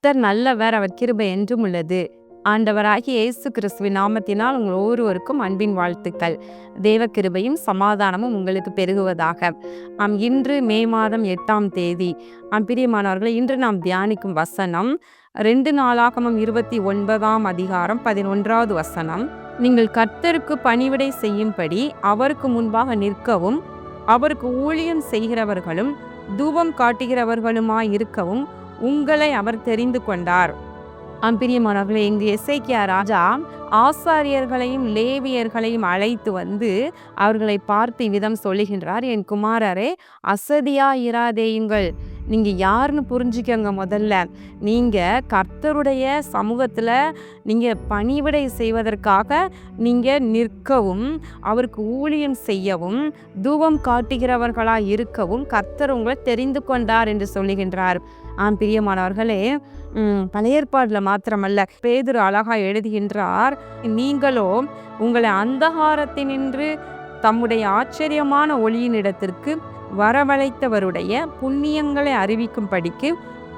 கர்த்தர் நல்லவர், அவர் கிருபை என்றும் உள்ளது. ஆண்டவராகிய இயேசு கிறிஸ்துவின் நாமத்தினால் உங்கள் ஒவ்வொருவருக்கும் அன்பின் வாழ்த்துக்கள். தேவ கிருபையும் சமாதானமும் உங்களுக்கு பெருகுவதாக. இன்று மே மாதம் 8ஆம் தேதி. பிரியமானவர்களே, இன்று நாம் தியானிக்கும் வசனம் 2 நாளாகமம் 29ஆம் அதிகாரம் 11வது வசனம். நீங்கள் கர்த்தருக்கு பணிவிடை செய்யும்படி அவருக்கு முன்பாக நிற்கவும், அவருக்கு ஊழியம் செய்கிறவர்களும் தூபம் காட்டுகிறவர்களுமாய் இருக்கவும் உங்களை அவர் தெரிந்து கொண்டார். பிரியமானவர்களே, இங்கு எசேக்கியா ராஜா ஆசாரியர்களையும் லேவியர்களையும் அழைத்து வந்து அவர்களை பார்த்து இவ்விதம் சொல்லுகின்றார். என் குமாரரே, அசதியா இராதேயுங்கள். நீங்க யாருன்னு புரிஞ்சுக்கங்க. முதல்ல நீங்க கர்த்தருடைய சமூகத்துல நீங்க பணிவிடை செய்வதற்காக நீங்க நிற்கவும், அவருக்கு ஊழியம் செய்யவும், தூபம் காட்டுகிறவர்களாய் இருக்கவும் கர்த்தர் உங்களை தெரிந்து கொண்டார் என்று சொல்லுகின்றார். பிரியமானவர்களே, பழைய ஏற்பாடுல மாத்திரமல்ல, பேதுரு அழகா எழுதுகின்றார், நீங்களோ உங்களை அந்தகாரத்தினின்று தம்முடைய ஆச்சரியமான ஒளியின் இடத்திற்கு வரவழைத்தவருடைய புண்ணியங்களை அறிவிக்கும்படிக்கு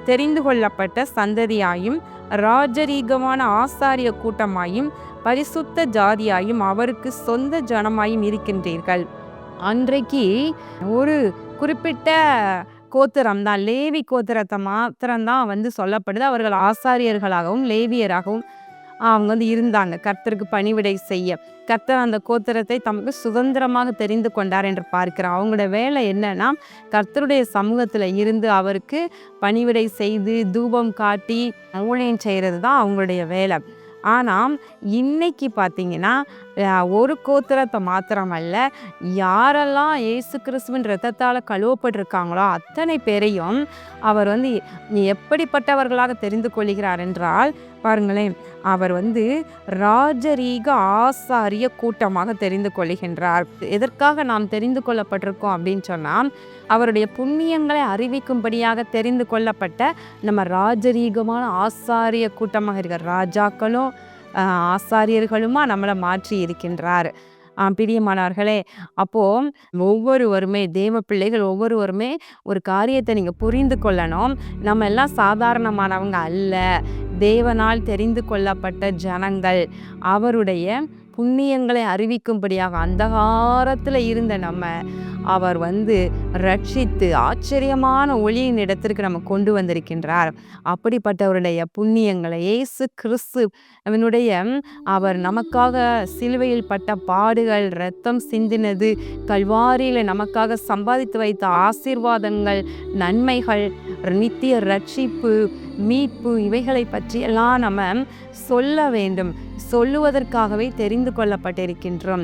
தெரிந்து கொள்ளப்பட்ட சந்ததியாயும் ராஜரீகமான ஆசாரிய கூட்டமாயும் பரிசுத்த ஜாதியாயும் அவருக்கு சொந்த ஜனமாயும் இருக்கின்றீர்கள். அன்றைக்கு ஒரு குறிப்பிட்ட கோத்திரம் தான், லேவி கோத்திரத்தை மாத்திரம்தான் வந்து சொல்லப்படுது. அவர்கள் ஆசாரியர்களாகவும் லேவியராகவும் அவங்க இருந்தாங்க கர்த்தருக்கு பணிவிடை செய்ய. கர்த்தர் அந்த கோத்திரத்தை தமக்கு சுதந்திரமாக தெரிந்து கொண்டார் என்று பார்க்கிறோம். அவங்களோட வேலை என்னன்னா, கர்த்தருடைய சமூகத்தில் இருந்து அவருக்கு பணிவிடை செய்து தூபம் காட்டி ஊழியம் செய்கிறது தான் அவங்களுடைய வேலை. ஆனால் இன்னைக்கு பார்த்தீங்கன்னா, ஒரு கோத்திரத்தை மாத்திரமல்ல, யாரெல்லாம் இயேசு கிறிஸ்துவின் இரத்தத்தால் கழுவப்பட்டிருக்காங்களோ அத்தனை பேரையும் அவர் வந்து எப்படிப்பட்டவர்களாக தெரிந்து கொள்கிறார் என்றால், பாருங்களேன், அவர் வந்து ராஜரீக ஆசாரிய கூட்டமாக தெரிந்து கொள்கின்றார். எதற்காக நாம் தெரிந்து கொள்ளப்பட்டிருக்கோம் அப்படின்னு சொன்னால், அவருடைய புண்ணியங்களை அறிவிக்கும்படியாக தெரிந்து கொள்ளப்பட்ட நம்ம ராஜரீகமான ஆசாரிய கூட்டமாக இருக்கிற ராஜாக்களும் ஆசாரியர்களுமா நம்மளை மாற்றி இருக்கின்றார். பிரியமானவர்களே, அப்போ ஒவ்வொருவருமே, தேவ பிள்ளைகள் ஒவ்வொருவருமே ஒரு காரியத்தை நீங்க புரிந்து கொள்ளணும். நம்ம எல்லாம் சாதாரணமானவங்க அல்ல, தேவனால் தெரிந்து கொள்ளப்பட்ட ஜனங்கள். அவருடைய புண்ணியங்களை அறிவிக்கும்படியாக அந்தகாரத்தில் இருந்த நம்ம அவர் வந்து ரட்சித்து ஆச்சரியமான ஒளியின் இடத்திற்கு நம்ம கொண்டு வந்திருக்கின்றார். அப்படிப்பட்டவருடைய புண்ணியங்களை இயேசு கிறிஸ்து அவனுடைய அவர் நமக்காக சிலுவையில் பட்ட பாடுகள், இரத்தம் சிந்தினது, கல்வாரியில் நமக்காக சம்பாதித்து வைத்த ஆசீர்வாதங்கள், நன்மைகள், நித்திய ரட்சிப்பு, மீட்பு, இவைகளை பற்றியெல்லாம் நம்ம சொல்ல வேண்டும். சொல்லுவதற்காகவே தெரிந்து கொள்ளப்பட்டிருக்கின்றோம்.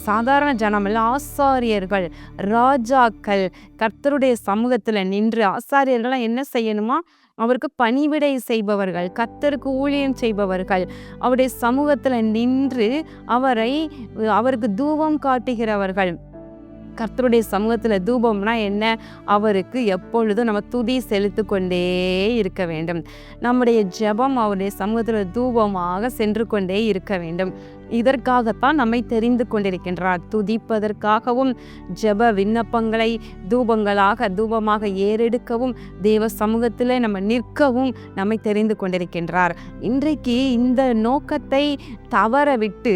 சாதாரண ஜனமல்ல, ஆசாரியர்கள், ராஜாக்கள் கர்த்தருடைய சமூகத்தில் நின்று ஆசாரியர்கள்லாம் என்ன செய்யணுமா? அவருக்கு பணிவிடை செய்பவர்கள், கர்த்தருக்கு ஊழியம் செய்பவர்கள், அவருடைய சமூகத்தில் நின்று அவருக்கு தூபம் காட்டுகிறவர்கள். கர்த்தருடைய சமூகத்தில் தூபம்னா என்ன? அவருக்கு எப்பொழுதும் நம்ம துதி செலுத்து கொண்டே இருக்க வேண்டும். நம்முடைய ஜெபம் அவருடைய சமூகத்தில் தூபமாக சென்று கொண்டே இருக்க வேண்டும். இதற்காகத்தான் நம்மை தெரிந்து கொண்டிருக்கின்றார். துதிப்பதற்காகவும் ஜெப விண்ணப்பங்களை தூபமாக ஏறெடுக்கவும் தேவ சமூகத்தில் நம்ம நிற்கவும் நம்மை தெரிந்து கொண்டிருக்கின்றார். இன்றைக்கு இந்த நோக்கத்தை தவற விட்டு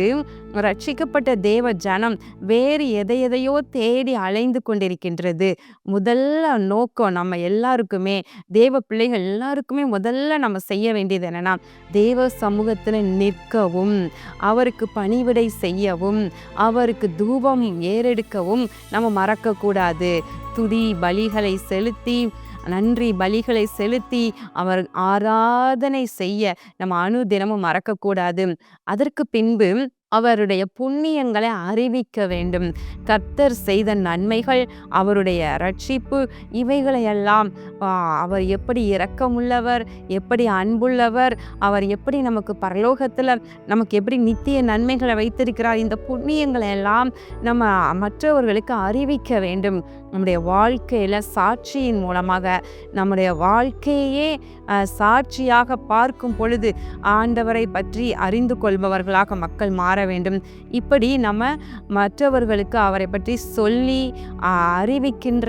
ரட்சிக்கப்பட்ட தேவ ஜனம் வேறு எதையோ தேடி அலைந்து கொண்டிருக்கின்றது. முதல்ல நோக்கம் நம்ம எல்லாருக்குமே, தேவ பிள்ளைகள் எல்லாருக்குமே முதல்ல நம்ம செய்ய வேண்டியது என்னன்னா, தேவ சமூகத்தில் நிற்கவும், அவருக்கு பணிவிடை செய்யவும், அவருக்கு தூபம் ஏறெடுக்கவும் நம்ம மறக்கக்கூடாது. துதி பலிகளை செலுத்தி, நன்றி பலிகளை செலுத்தி அவர் ஆராதனை செய்ய நம்ம அனுதினமும் மறக்கக்கூடாது. அதற்கு பின்பு அவருடைய புண்ணியங்களை அறிவிக்க வேண்டும். கர்த்தர் செய்த நன்மைகள், அவருடைய ரட்சிப்பு, இவைகளையெல்லாம் அவர் எப்படி இரக்கமுள்ளவர், எப்படி அன்புள்ளவர், அவர் எப்படி நமக்கு பரலோகத்தில் நமக்கு எப்படி நித்திய நன்மைகளை வைத்திருக்கிறார், இந்த புண்ணியங்களை எல்லாம் நம்ம மற்றவர்களுக்கு அறிவிக்க வேண்டும். நம்முடைய வாழ்க்கையில் சாட்சியின் மூலமாக நம்முடைய வாழ்க்கையே சாட்சியாக பார்க்கும் பொழுது ஆண்டவரை பற்றி அறிந்து கொள்பவர்களாக மக்கள் மாற வேண்டும். இப்படி நம்ம மற்றவர்களுக்கு அவரை பற்றி சொல்லி அறிவிக்கின்ற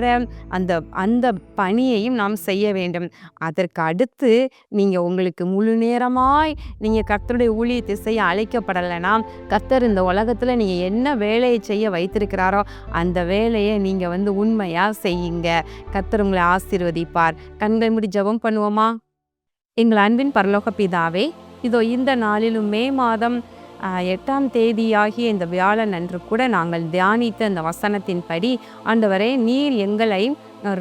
அந்த அந்த பணியையும் நாம் செய்ய வேண்டும். அதற்கு அடுத்து நீங்கள் உங்களுக்கு முழு நேரமாய் நீங்கள் கர்த்தருடைய ஊழியத்தை செய்ய அழைக்கப்படலைன்னா, கர்த்தர் இந்த உலகத்தில் நீங்கள் என்ன வேலையை செய்ய வைத்திருக்கிறாரோ அந்த வேலையை நீங்கள் உண்மையாக செய்யுங்க. கர்த்தர் உங்களை ஆசீர்வதிப்பார். கண்கள் மூடி ஜெபம் பண்ணுவோமா? எங்கள் அன்பின் பரலோக பிதாவே, இதோ இந்த நாளிலும் மே மாதம் 8ஆம் தேதியாகிய இந்த வியாழன் அன்று கூட நாங்கள் தியானித்த அந்த வசனத்தின்படி ஆண்டவரே, நீர் எங்களை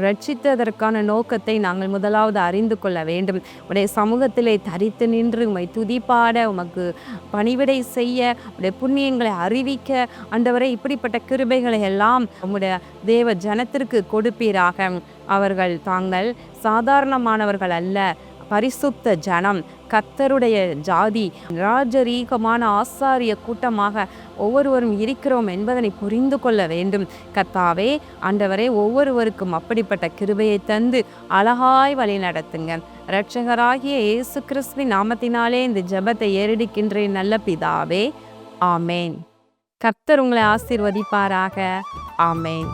ரட்சித்ததற்கான நோக்கத்தை நாங்கள் முதலாவது அறிந்து கொள்ள வேண்டும். உடைய சமூகத்திலே தரித்து நின்று உம்மை துதிப்பாட, உமக்கு பணிவிடை செய்ய, உடைய புண்ணியங்களை அறிவிக்க ஆண்டவரே, இப்படிப்பட்ட கிருபைகளை எல்லாம் உம்முடைய தேவ ஜனத்திற்கு கொடுப்பீராக. அவர்கள் தாங்கள் சாதாரணமானவர்கள் அல்ல, பரிசுத்த ஜனம், கர்த்தருடைய ஜாதி, ராஜரீகமான ஆசாரிய கூட்டமாக ஒவ்வொருவரும் இருக்கிறோம் என்பதனை புரிந்து கொள்ள வேண்டும். கர்த்தாவே, ஆண்டவரே, ஒவ்வொருவருக்கும் அப்படிப்பட்ட கிருபையை தந்து அழகாய் வழி நடத்துங்க. இரட்சகராகிய இயேசு கிறிஸ்துவின் நாமத்தினாலே இந்த ஜெபத்தை ஏறெடுக்கின்றேன் நல்ல பிதாவே, ஆமேன். கர்த்தர் உங்களை ஆசீர்வதிப்பாராக. ஆமேன்.